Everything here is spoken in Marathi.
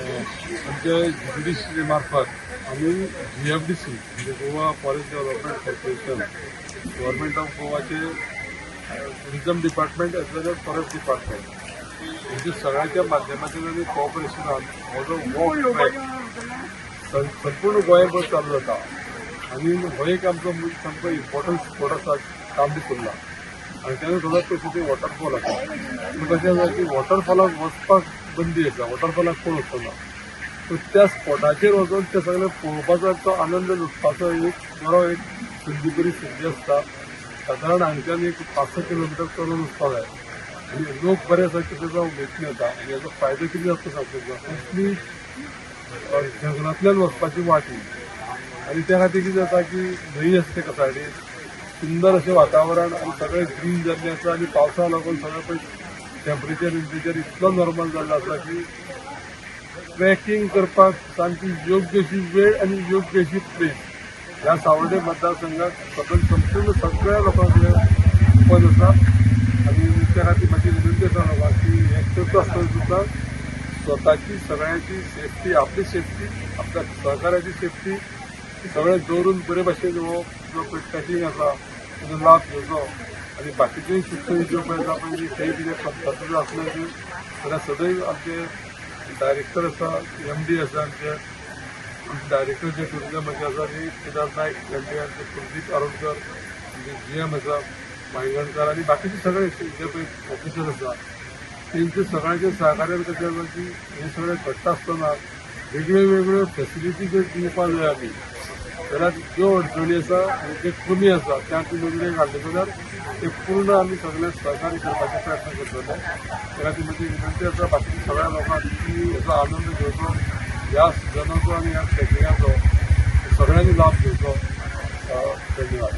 आमच्या GDC मार्फत आम्ही GFDC म्हणजे Goa forest development corporation, government of गोवाचे tourism department as well as forest department म्हणजे सगळ्यांच्या माध्यमातून आम्ही कॉपरेशनान हो जो वॉक ट्रॅक संपूर्ण गोंयभर चालू जाता आणि हो एक आमचो सामको इम्पॉर्टंट स्पॉट आसा काम बी करला आणि तेन्ना सदांच कशें ते वॉटरफॉल आसा पूण कशें आसा की वॉटरफॉलाक वचपाक बंदी आसा, वॉटरफॉलाक कोण वचना. सो त्या स्पॉटाचेर वचून ते सगळे पळोवपाचो तो आनंद लुटपाचो एक बरो एक संदी बरी संदी आसता. सादारण हांगच्यान एक 5-6 किलोमिटर चलून वचपाक जाय आणि लोक बरे आसा की तेजो उमेदीन येता आनी हेजो फायदो कितें जाता सांगता कसली जंगलांतल्यान वचपाची वाट ही आणि त्या खातीर कितें जाता की न्हंय आसा ते कसाडे सुंदर अशें वातावरण आणि सगळें ग्रीन जाल्लें आसा आणि पावसा लागून सगळें पळय टेम्परेचर इतलो नॉर्मल जाल्लो आसा की ट्रॅकिंग करपाक सामकी योग्य अशी वेळ आणि योग्य अशी प्लेस ह्या सावर्डे मतदारसंघात संपूर्ण सगळ्या लोकांक पद आसा आणि त्या खातीर म्हाजी विनंती आसा लोकांक की हें करता आसतना सुद्दां स्वताची सगळ्यांची सेफ्टी, आपली सेफ्टी, आपल्या सहकार्याची सेफ्टी सगळें दवरून बरे भाशेन हो जो पळय ट्रॅकिंग आसा ताजो लाभ घेवचो आणि बाकीच्योय सुचोवणी ज्यो पळय आसा पळय तेय कितें खतखतो आसना की जाल्यार सदैव आमचे डायरेक्टर आसा, MD आसा आमचे डायरेक्टर जे टुरिझमाचे आसा ती केदार नायक MD आमचे कुलदीप आरोडकर म्हणजे GM आसा मायगणकर आणि बाकीचे सगळे जे पळय ऑफिसर आसा तेंचे सगळ्यांचे सहकार्यान कशें आसा की हे सगळें घडटा आसतना वेगळ्यो फॅसिलिटी जर दिवपाक जाय आमी जाल्यार ज्यो अडचणी आसा जे कमी आसा त्या नदरेक हाडले जाल्यार ते पूर्ण आमी सगळ्यांक सहकार्य करपाचे प्रयत्न करतले. त्या खातीर म्हजी विनंती आसा बाकीच्या सगळ्या लोकांक की हेचो आनंद घेवचो, ह्या सिजनाचो आनी ह्या ट्रॅकिंगाचो सगळ्यांनी लाभ घेवचो. धन्यवाद.